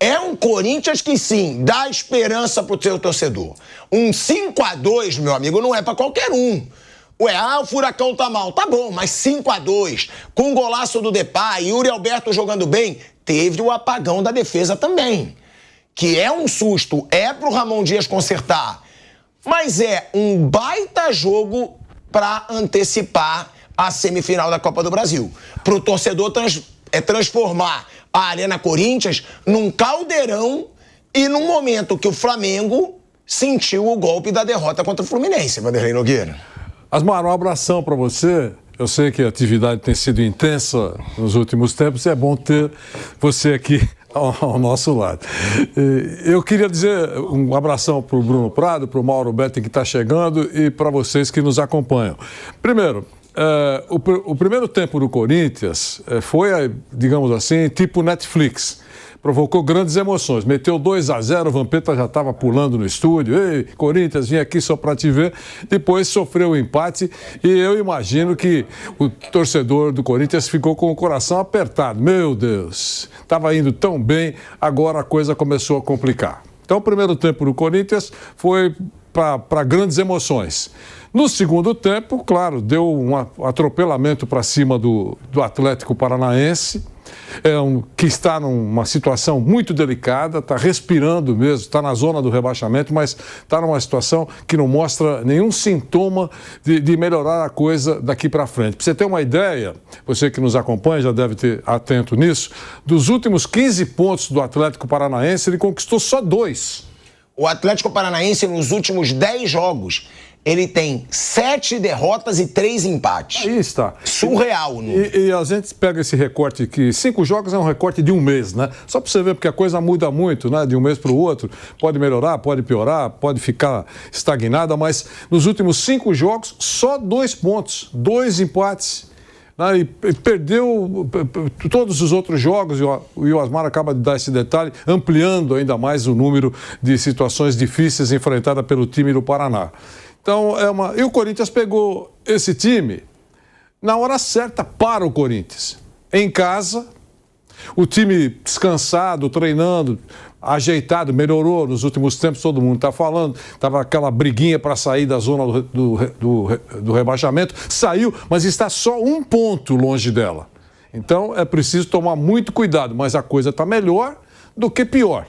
É um Corinthians que, sim, dá esperança pro seu torcedor. Um 5-2, meu amigo, não é pra qualquer um. Ué, o Furacão tá mal. Tá bom, mas 5-2, com o golaço do Depay, Yuri Alberto jogando bem, teve o apagão da defesa também. Que é um susto, é pro Ramon Dias consertar. Mas é um baita jogo pra antecipar a semifinal da Copa do Brasil. Pro torcedor transformar a Arena Corinthians num caldeirão e num momento que o Flamengo sentiu o golpe da derrota contra o Fluminense, Vanderlei Nogueira. Asmar, um abração para você. Eu sei que a atividade tem sido intensa nos últimos tempos e é bom ter você aqui ao nosso lado. Eu queria dizer um abração para o Bruno Prado, para o Mauro Betti que está chegando e para vocês que nos acompanham. Primeiro, o primeiro tempo do Corinthians foi, digamos assim, tipo Netflix. Provocou grandes emoções. Meteu 2-0, o Vampeta já estava pulando no estúdio. Ei, Corinthians, vim aqui só para te ver. Depois sofreu o empate e eu imagino que o torcedor do Corinthians ficou com o coração apertado. Meu Deus, estava indo tão bem, agora a coisa começou a complicar. Então o primeiro tempo do Corinthians foi para grandes emoções. No segundo tempo, claro, deu um atropelamento para cima do Atlético Paranaense, que está numa situação muito delicada, está respirando mesmo, está na zona do rebaixamento, mas está numa situação que não mostra nenhum sintoma de melhorar a coisa daqui para frente. Para você ter uma ideia, você que nos acompanha já deve ter atento nisso, dos últimos 15 pontos do Atlético Paranaense, ele conquistou só 2. O Atlético Paranaense, nos últimos 10 jogos, ele tem 7 derrotas e 3 empates. Aí está. Surreal, né? E a gente pega esse recorte que 5 jogos é um recorte de um mês, né? Só para você ver, porque a coisa muda muito, né? De um mês para o outro. Pode melhorar, pode piorar, pode ficar estagnada, mas nos últimos 5 jogos, só 2 pontos, 2 empates. E perdeu todos os outros jogos, e o Asmar acaba de dar esse detalhe, ampliando ainda mais o número de situações difíceis enfrentadas pelo time do Paraná. Então, e o Corinthians pegou esse time na hora certa para o Corinthians. Em casa, o time descansado, treinando, ajeitado, melhorou nos últimos tempos, todo mundo está falando. Estava aquela briguinha para sair da zona do rebaixamento. Saiu, mas está só 1 ponto longe dela. Então, é preciso tomar muito cuidado, mas a coisa está melhor do que pior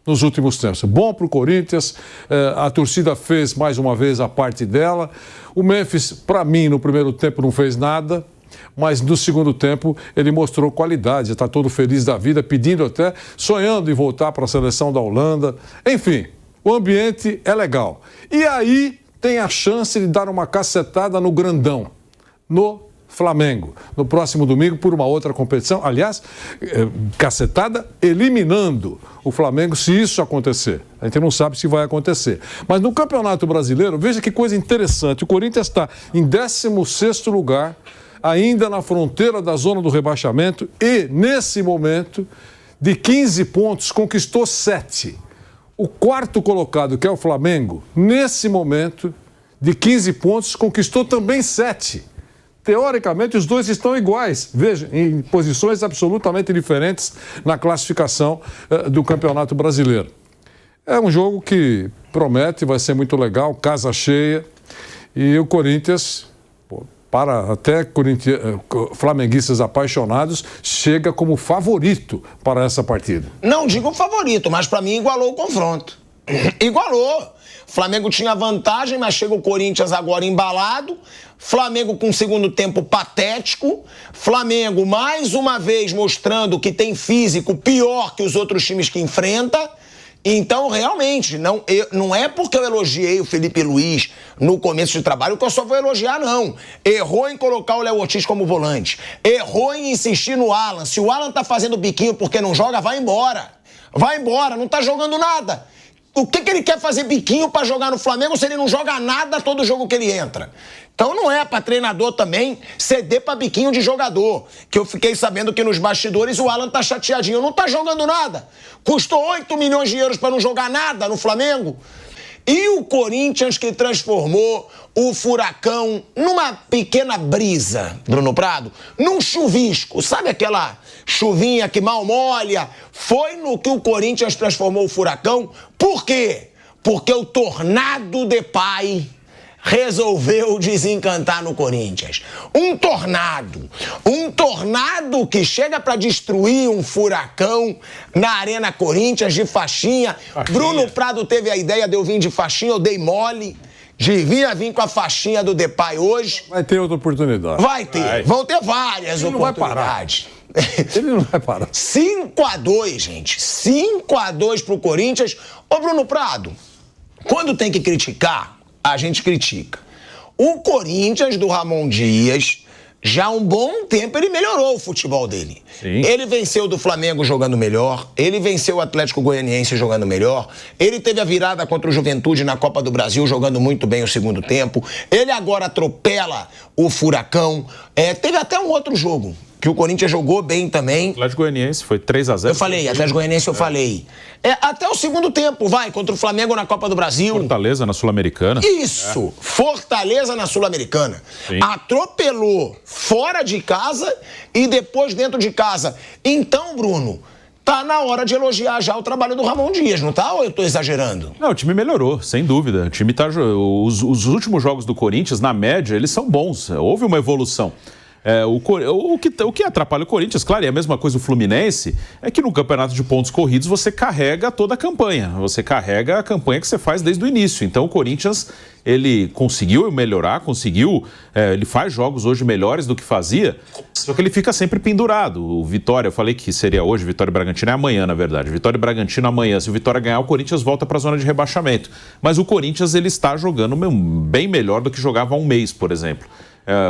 nos últimos tempos. Bom para o Corinthians, a torcida fez mais uma vez a parte dela. O Memphis, para mim, no primeiro tempo não fez nada, mas no segundo tempo ele mostrou qualidade, está todo feliz da vida, pedindo até, sonhando em voltar para a seleção da Holanda. Enfim, o ambiente é legal. E aí tem a chance de dar uma cacetada no grandão, no Flamengo, no próximo domingo por uma outra competição. Aliás, cacetada eliminando o Flamengo se isso acontecer. A gente não sabe se vai acontecer. Mas no Campeonato Brasileiro, veja que coisa interessante. O Corinthians está em 16º lugar, ainda na fronteira da zona do rebaixamento e, nesse momento, de 15 pontos, conquistou 7. O quarto colocado, que é o Flamengo, nesse momento, de 15 pontos, conquistou também 7. Teoricamente, os dois estão iguais, veja, em posições absolutamente diferentes na classificação do Campeonato Brasileiro. É um jogo que promete, vai ser muito legal, casa cheia, e o Corinthians, para até flamenguistas apaixonados, chega como favorito para essa partida. Não digo favorito, mas para mim igualou o confronto. Igualou. Flamengo tinha vantagem, mas chega o Corinthians agora embalado. Flamengo com um segundo tempo patético. Flamengo, mais uma vez, mostrando que tem físico pior que os outros times que enfrenta. Então, realmente, não é porque eu elogiei o Felipe Luiz no começo de trabalho que eu só vou elogiar, não. Errou em colocar o Léo Ortiz como volante. Errou em insistir no Alan. Se o Alan tá fazendo biquinho porque não joga, vai embora. Vai embora, não tá jogando nada. O que ele quer fazer biquinho pra jogar no Flamengo se ele não joga nada todo jogo que ele entra? Então não é pra treinador também ceder pra biquinho de jogador. Que eu fiquei sabendo que nos bastidores o Alan tá chateadinho. Não tá jogando nada. Custou 8 milhões de euros pra não jogar nada no Flamengo. E o Corinthians que transformou o Furacão numa pequena brisa, Bruno Prado, num chuvisco. Sabe aquela chuvinha que mal molha. Foi no que o Corinthians transformou o Furacão. Por quê? Porque o tornado Depay resolveu desencantar no Corinthians. Um tornado que chega para destruir um Furacão na Arena Corinthians de faixinha. Bruno Prado teve a ideia de eu vir de faixinha, eu dei mole. Devia vir com a faixinha do Depay hoje. Vai ter outra oportunidade. Vai ter. Vão ter várias oportunidades. Ele não vai parar. 5-2, gente. 5-2 pro Corinthians. Ô, Bruno Prado, quando tem que criticar, a gente critica. O Corinthians do Ramon Dias, já há um bom tempo, ele melhorou o futebol dele. Sim. Ele venceu do Flamengo jogando melhor, ele venceu o Atlético Goianiense jogando melhor, ele teve a virada contra o Juventude na Copa do Brasil jogando muito bem o segundo tempo, ele agora atropela o Furacão, teve até um outro jogo que o Corinthians jogou bem também. Atlético Goianiense foi 3-0. Eu falei, Atlético Goianiense eu falei. Até o segundo tempo, vai, contra o Flamengo na Copa do Brasil. Fortaleza na Sul-Americana. Isso, Fortaleza na Sul-Americana. Atropelou fora de casa e depois dentro de casa. Então, Bruno, tá na hora de elogiar já o trabalho do Ramon Dias, não tá? Ou eu tô exagerando? Não, o time melhorou, sem dúvida. O time tá... Os últimos jogos do Corinthians, na média, eles são bons. Houve uma evolução. O que atrapalha o Corinthians, claro, e a mesma coisa o Fluminense, é que no campeonato de pontos corridos você carrega toda a campanha. Você carrega a campanha que você faz desde o início. Então o Corinthians, ele conseguiu melhorar, ele faz jogos hoje melhores do que fazia, só que ele fica sempre pendurado. O Vitória, eu falei que seria hoje, Vitória e Bragantino é amanhã, na verdade. Vitória e Bragantino amanhã. Se o Vitória ganhar, o Corinthians volta para a zona de rebaixamento. Mas o Corinthians, ele está jogando bem melhor do que jogava há um mês, por exemplo.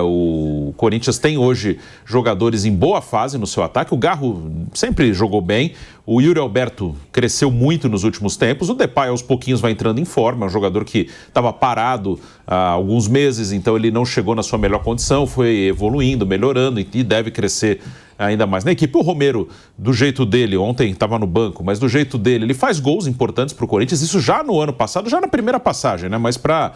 O Corinthians tem hoje jogadores em boa fase no seu ataque. O Garro sempre jogou bem. O Yuri Alberto cresceu muito nos últimos tempos. O Depay aos pouquinhos vai entrando em forma. É um jogador que estava parado há alguns meses, então ele não chegou na sua melhor condição. Foi evoluindo, melhorando e deve crescer ainda mais na equipe. O Romero, do jeito dele, ontem estava no banco, mas do jeito dele, ele faz gols importantes para o Corinthians. Isso já no ano passado, já na primeira passagem, né? Mas para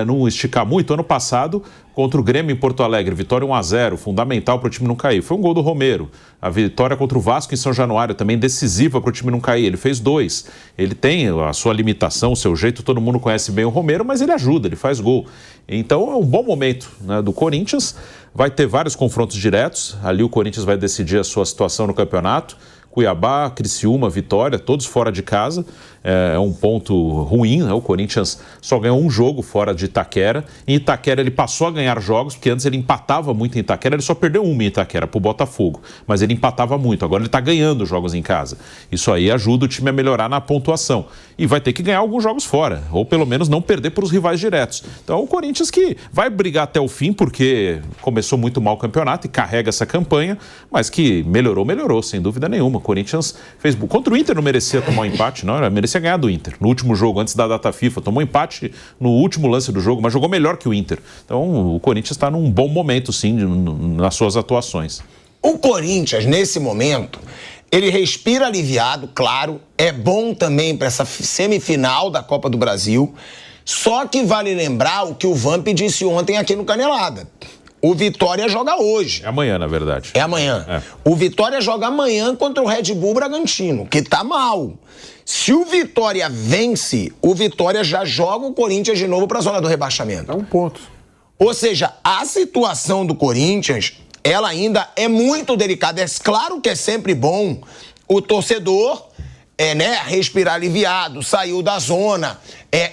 não esticar muito, ano passado, contra o Grêmio em Porto Alegre, vitória 1-0, fundamental para o time não cair. Foi um gol do Romero. A vitória contra o Vasco em São Januário, também decisiva para o time não cair. Ele fez 2. Ele tem a sua limitação, o seu jeito, todo mundo conhece bem o Romero, mas ele ajuda, ele faz gol. Então é um bom momento, né, do Corinthians. Vai ter vários confrontos diretos. Ali o Corinthians vai decidir a sua situação no campeonato. Cuiabá, Criciúma, Vitória, todos fora de casa. É um ponto ruim, né? O Corinthians só ganhou um jogo fora de Itaquera. Em Itaquera ele passou a ganhar jogos, porque antes ele empatava muito em Itaquera. Ele só perdeu uma em Itaquera pro Botafogo, mas ele empatava muito. Agora ele está ganhando jogos em casa. Isso aí ajuda o time a melhorar na pontuação. E vai ter que ganhar alguns jogos fora, ou pelo menos não perder para os rivais diretos. Então o Corinthians que vai brigar até o fim, porque começou muito mal o campeonato e carrega essa campanha, mas que melhorou, sem dúvida nenhuma. O Corinthians fez... Contra o Inter não merecia tomar um empate, não, merecia ganhar do Inter. No último jogo, antes da data FIFA, tomou empate no último lance do jogo, mas jogou melhor que o Inter. Então o Corinthians está num bom momento, sim, nas suas atuações. O Corinthians, nesse momento, ele respira aliviado, claro, é bom também para essa semifinal da Copa do Brasil, só que vale lembrar o que o Vamp disse ontem aqui no Canelada. O Vitória joga hoje. É amanhã, na verdade. É amanhã. O Vitória joga amanhã contra o Red Bull Bragantino, que tá mal. Se o Vitória vence, o Vitória já joga o Corinthians de novo para a zona do rebaixamento. É um ponto. Ou seja, a situação do Corinthians, ela ainda é muito delicada. É claro que é sempre bom o torcedor respirar aliviado, saiu da zona.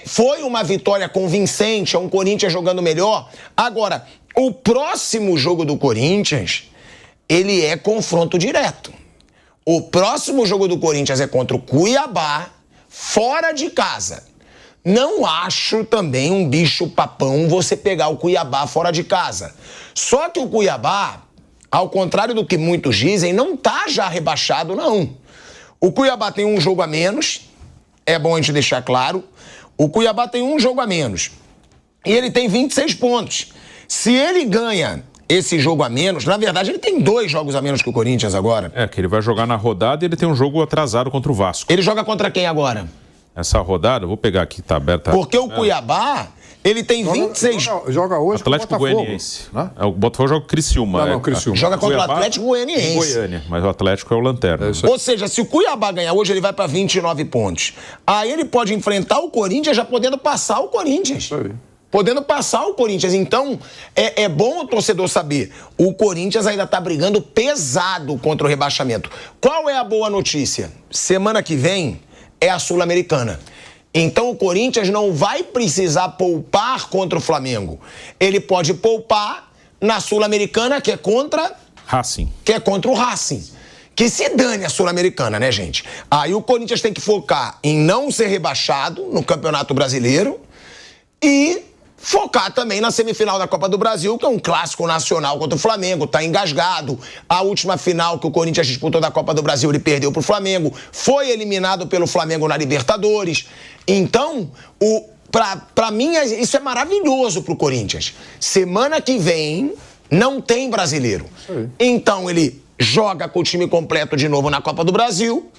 Foi uma vitória convincente, é um Corinthians jogando melhor. Agora, o próximo jogo do Corinthians, ele é confronto direto. O próximo jogo do Corinthians é contra o Cuiabá, fora de casa. Não acho também um bicho papão você pegar o Cuiabá fora de casa. Só que o Cuiabá, ao contrário do que muitos dizem, não tá já rebaixado, não. O Cuiabá tem um jogo a menos, é bom a gente deixar claro. O Cuiabá tem um jogo a menos e ele tem 26 pontos. Se ele ganha esse jogo a menos, na verdade ele tem 2 jogos a menos que o Corinthians agora. Que ele vai jogar na rodada e ele tem um jogo atrasado contra o Vasco. Ele joga contra quem agora? Essa rodada, vou pegar aqui, tá aberta. Porque o Cuiabá, ele tem 26... Joga hoje Atlético com o Botafogo. Goianiense. Né? O Botafogo joga com o Criciúma. Não, Criciúma. Joga contra Cuiabá, o Atlético Goianiense. em Goiânia, mas o Atlético é o lanterna. Ou seja, se o Cuiabá ganhar hoje, ele vai para 29 pontos. Aí ele pode enfrentar o Corinthians já podendo passar o Corinthians. Isso aí. Podendo passar o Corinthians. Então, é bom o torcedor saber. O Corinthians ainda está brigando pesado contra o rebaixamento. Qual é a boa notícia? Semana que vem é a Sul-Americana. Então, o Corinthians não vai precisar poupar contra o Flamengo. Ele pode poupar na Sul-Americana, que é contra... Racing. Que é contra o Racing. Que se dane a Sul-Americana, né, gente? Aí o Corinthians tem que focar em não ser rebaixado no Campeonato Brasileiro e focar também na semifinal da Copa do Brasil, que é um clássico nacional contra o Flamengo, tá engasgado. A última final que o Corinthians disputou da Copa do Brasil, ele perdeu pro Flamengo, foi eliminado pelo Flamengo na Libertadores. Então, pra mim, isso é maravilhoso pro Corinthians. Semana que vem, não tem brasileiro. Então, ele joga com o time completo de novo na Copa do Brasil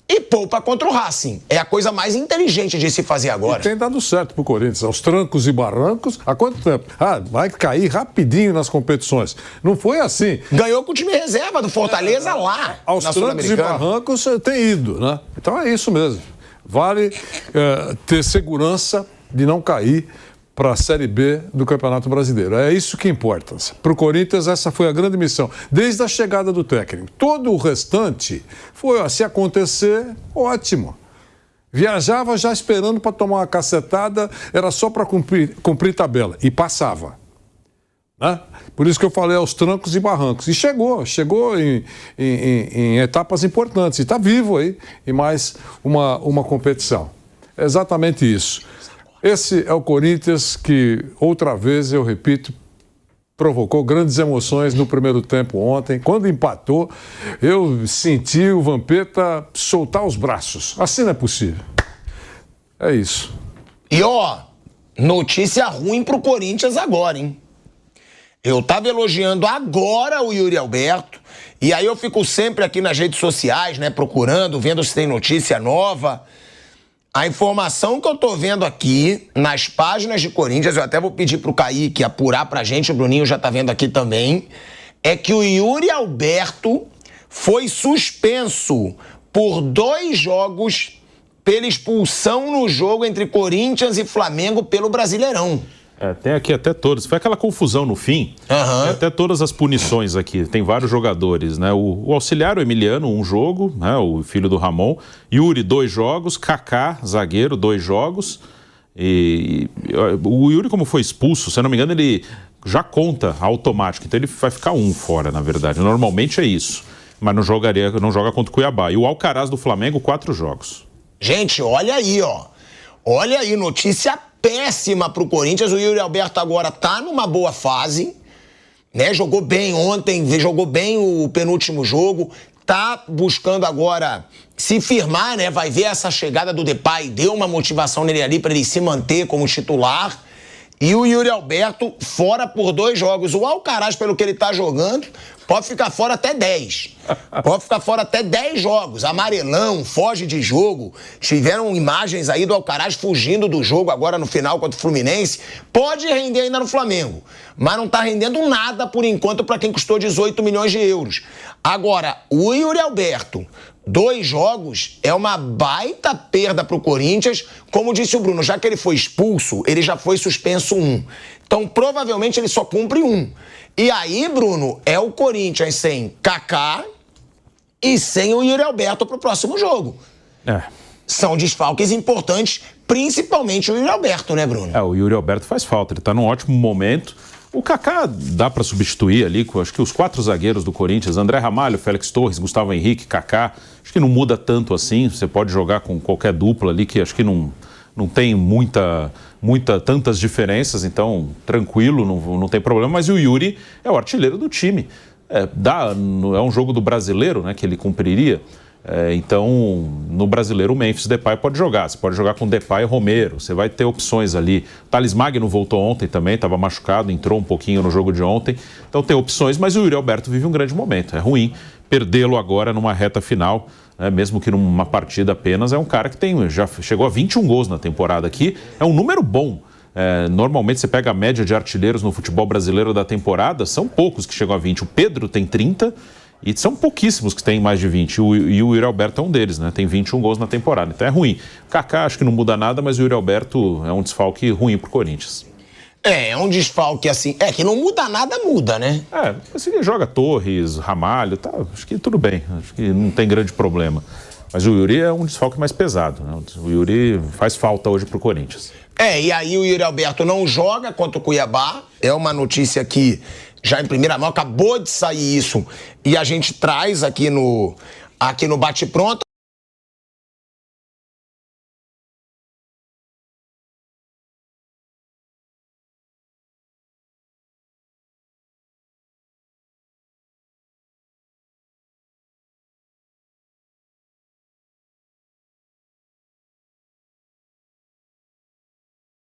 e poupa contra o Racing. É a coisa mais inteligente de se fazer agora. E tem dado certo pro Corinthians, aos trancos e barrancos. Há quanto tempo? Vai cair rapidinho nas competições. Não foi assim. Ganhou com o time reserva do Fortaleza lá. Aos trancos e barrancos tem ido, né? Então é isso mesmo. Vale ter segurança de não cair para a Série B do Campeonato Brasileiro. É isso que importa. Para o Corinthians, essa foi a grande missão, desde a chegada do técnico. Todo o restante foi, se acontecer, ótimo. Viajava já esperando para tomar uma cacetada, era só para cumprir tabela, e passava. Né? Por isso que eu falei aos trancos e barrancos. E chegou em etapas importantes, e está vivo aí em mais uma competição. É exatamente isso. Esse é o Corinthians que, outra vez, eu repito, provocou grandes emoções no primeiro tempo ontem. Quando empatou, eu senti o Vampeta soltar os braços. Assim não é possível. É isso. E, notícia ruim pro Corinthians agora, hein? Eu tava elogiando agora o Yuri Alberto, e aí eu fico sempre aqui nas redes sociais, né, procurando, vendo se tem notícia nova. A informação que eu tô vendo aqui nas páginas de Corinthians, eu até vou pedir pro Kaique apurar pra gente, o Bruninho já tá vendo aqui também, é que o Yuri Alberto foi suspenso por 2 jogos pela expulsão no jogo entre Corinthians e Flamengo pelo Brasileirão. Tem aqui até todos. Foi aquela confusão no fim. Tem até todas as punições aqui. Tem vários jogadores, né? O auxiliar, o Emiliano, 1 jogo, né? O filho do Ramon. Yuri, 2 jogos. Kaká, zagueiro, 2 jogos. E o Yuri, como foi expulso, se eu não me engano, ele já conta automático. Então ele vai ficar 1 fora, na verdade. Normalmente é isso. Mas não joga contra o Cuiabá. E o Alcaraz do Flamengo, 4 jogos. Gente, olha aí, Olha aí, notícia péssima pro Corinthians. O Yuri Alberto agora tá numa boa fase, né? Jogou bem ontem, jogou bem o penúltimo jogo, tá buscando agora se firmar, né? Vai ver essa chegada do Depay, deu uma motivação nele ali para ele se manter como titular. E o Yuri Alberto fora por 2 jogos. O Alcaraz, pelo que ele tá jogando, pode ficar fora até 10. Pode ficar fora até 10 jogos. Amarelão, foge de jogo. Tiveram imagens aí do Alcaraz fugindo do jogo agora no final contra o Fluminense. Pode render ainda no Flamengo, mas não tá rendendo nada por enquanto para quem custou 18 milhões de euros. Agora, o Yuri Alberto, 2 jogos é uma baita perda pro Corinthians. Como disse o Bruno, já que ele foi expulso, ele já foi suspenso 1. Então, provavelmente, ele só cumpre 1. E aí, Bruno, é o Corinthians sem Kaká e sem o Yuri Alberto pro próximo jogo. São desfalques importantes, principalmente o Yuri Alberto, né, Bruno? O Yuri Alberto faz falta, ele tá num ótimo momento. O Kaká dá para substituir ali, acho que os 4 zagueiros do Corinthians, André Ramalho, Félix Torres, Gustavo Henrique, Kaká, acho que não muda tanto assim, você pode jogar com qualquer dupla ali, que acho que não tem tantas diferenças, então tranquilo, não tem problema, mas o Yuri é o artilheiro do time. É um jogo do Brasileiro, né, que ele cumpriria. Então, no Brasileiro, o Memphis Depay pode jogar. Você pode jogar com Depay e Romero. Você vai ter opções ali. Thales Magno voltou ontem também, estava machucado, entrou um pouquinho no jogo de ontem. Então tem opções, mas o Yuri Alberto vive um grande momento. É ruim perdê-lo agora numa reta final. mesmo que numa partida apenas, é um cara que já chegou a 21 gols na temporada aqui. É um número bom. Normalmente você pega a média de artilheiros no futebol brasileiro da temporada, são poucos que chegam a 20. O Pedro tem 30 e são pouquíssimos que têm mais de 20. E o Yuri Alberto é um deles, né? Tem 21 gols na temporada, então é ruim. O Kaká acho que não muda nada, mas o Yuri Alberto é um desfalque ruim pro Corinthians. É um desfalque assim. Que não muda nada, muda, né? Assim, ele joga Torres, Ramalho, tá, acho que tudo bem, acho que não tem grande problema. Mas o Yuri é um desfalque mais pesado, né? O Yuri faz falta hoje pro Corinthians. E aí o Yuri Alberto não joga contra o Cuiabá. É uma notícia que já em primeira mão acabou de sair isso e a gente traz aqui no Bate Pronto.